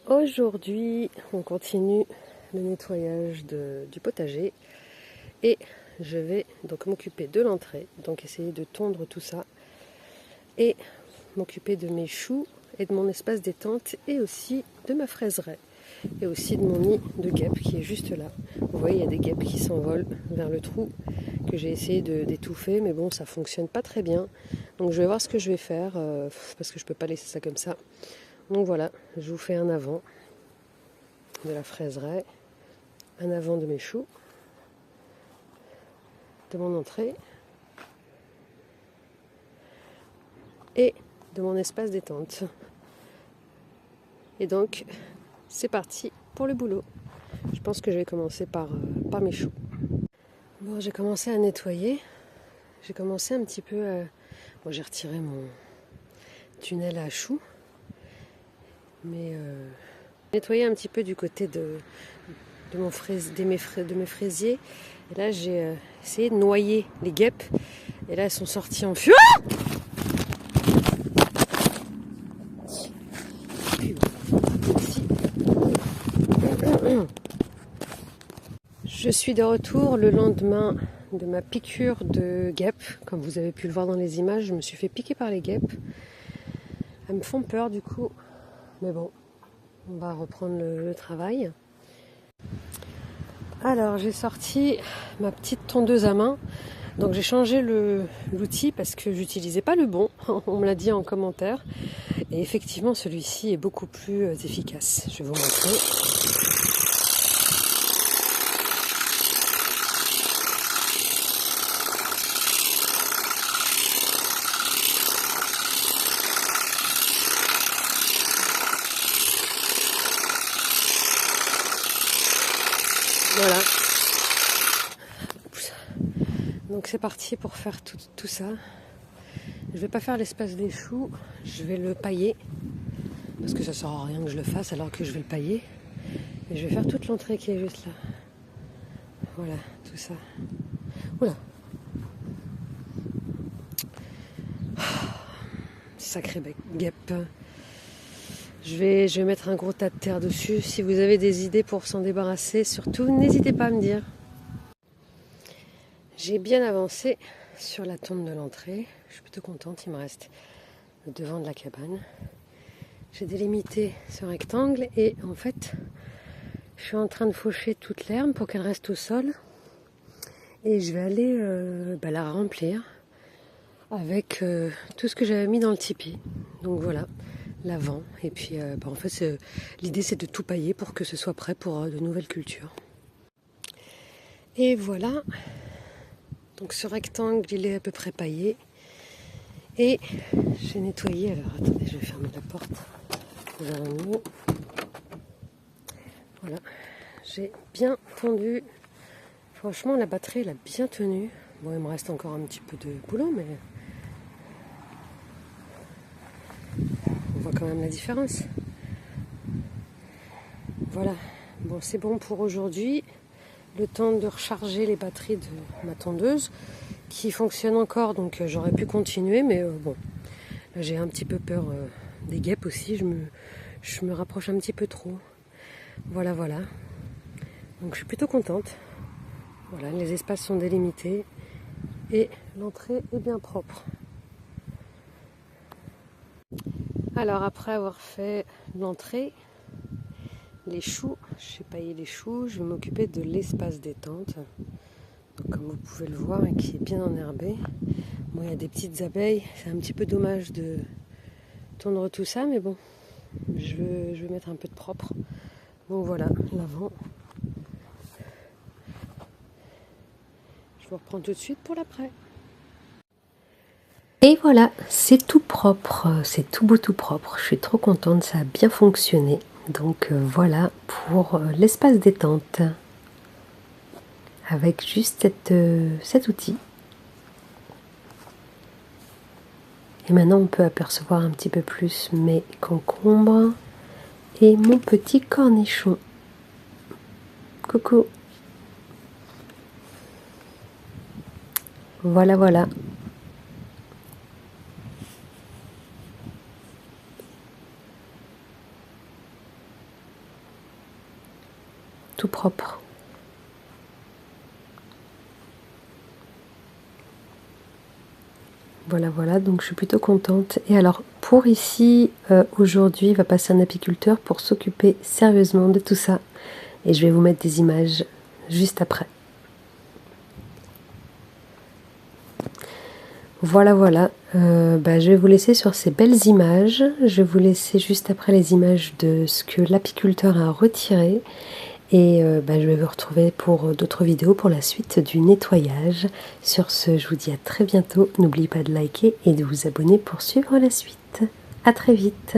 Aujourd'hui, on continue le nettoyage du potager et je vais donc m'occuper de l'entrée, donc essayer de tondre tout ça et m'occuper de mes choux et de mon espace détente et aussi de ma fraiseraie et aussi de mon nid de guêpes qui est juste là. Vous voyez, il y a des guêpes qui s'envolent vers le trou que j'ai essayé d'étouffer, mais bon, ça fonctionne pas très bien. Donc je vais voir ce que je vais faire parce que je peux pas laisser ça comme ça. Donc voilà, je vous fais un avant de la fraiseraie, un avant de mes choux, de mon entrée et de mon espace détente. Et donc, c'est parti pour le boulot. Je pense que je vais commencer par mes choux. Bon, j'ai commencé à nettoyer. J'ai commencé un petit peu à... Bon, j'ai retiré mon tunnel à choux. Mais nettoyer un petit peu du côté de mes fraisiers. Et là, j'ai essayé de noyer les guêpes. Et là, elles sont sorties en furie. Je suis de retour le lendemain de ma piqûre de guêpes. Comme vous avez pu le voir dans les images, je me suis fait piquer par les guêpes. Elles me font peur du coup. Mais bon, on va reprendre le travail. Alors, j'ai sorti ma petite tondeuse à main. Donc j'ai changé l'outil parce que j'utilisais pas le bon. On me l'a dit en commentaire. Et effectivement, celui-ci est beaucoup plus efficace. Je vais vous montrer. Voilà. Donc c'est parti pour faire tout ça. Je vais pas faire l'espace des choux, je vais le pailler. Parce que ça sert à rien que je le fasse alors que je vais le pailler. Et je vais faire toute l'entrée qui est juste là. Voilà, tout ça. Oula. Sacré guêpe. Je vais mettre un gros tas de terre dessus. Si vous avez des idées pour s'en débarrasser, surtout n'hésitez pas à me dire. J'ai bien avancé sur la tonde de l'entrée. Je suis plutôt contente, il me reste le devant de la cabane. J'ai délimité ce rectangle et en fait, je suis en train de faucher toute l'herbe pour qu'elle reste au sol. Et je vais aller la remplir avec tout ce que j'avais mis dans le tipi. Donc voilà, l'avant. Et puis en fait, l'idée c'est de tout pailler pour que ce soit prêt pour de nouvelles cultures. Et voilà. Donc ce rectangle, il est à peu près paillé. Et j'ai nettoyé. Alors attendez, je vais fermer la porte. Voilà. J'ai bien tendu. Franchement, la batterie, elle a bien tenu. Bon, il me reste encore un petit peu de boulot, mais on voit quand même la différence. Voilà. Bon, c'est bon pour aujourd'hui. Le temps de recharger les batteries de ma tondeuse qui fonctionne encore, donc j'aurais pu continuer, mais bon, là j'ai un petit peu peur des guêpes aussi, je me rapproche un petit peu trop. Voilà. Donc je suis plutôt contente. Voilà, les espaces sont délimités et l'entrée est bien propre. Alors après avoir fait l'entrée, les choux, j'ai paillé les choux, je vais m'occuper de l'espace détente. Donc, comme vous pouvez le voir, qui est bien enherbé. Bon, il y a des petites abeilles, c'est un petit peu dommage de tondre tout ça, mais bon, je veux mettre un peu de propre. Donc voilà, l'avant. Je vous reprends tout de suite pour l'après. Et voilà, c'est tout propre, c'est tout beau, tout propre. Je suis trop contente, ça a bien fonctionné. Donc voilà pour l'espace détente. Avec juste cet outil. Et maintenant on peut apercevoir un petit peu plus mes concombres et mon petit cornichon. Coucou. Voilà. tout propre. Voilà, donc je suis plutôt contente. Et alors, pour ici, aujourd'hui, il va passer un apiculteur pour s'occuper sérieusement de tout ça. Et je vais vous mettre des images juste après. Voilà. Je vais vous laisser sur ces belles images. Je vais vous laisser juste après les images de ce que l'apiculteur a retiré. Et je vais vous retrouver pour d'autres vidéos pour la suite du nettoyage. Sur ce, je vous dis à très bientôt. N'oubliez pas de liker et de vous abonner pour suivre la suite. À très vite.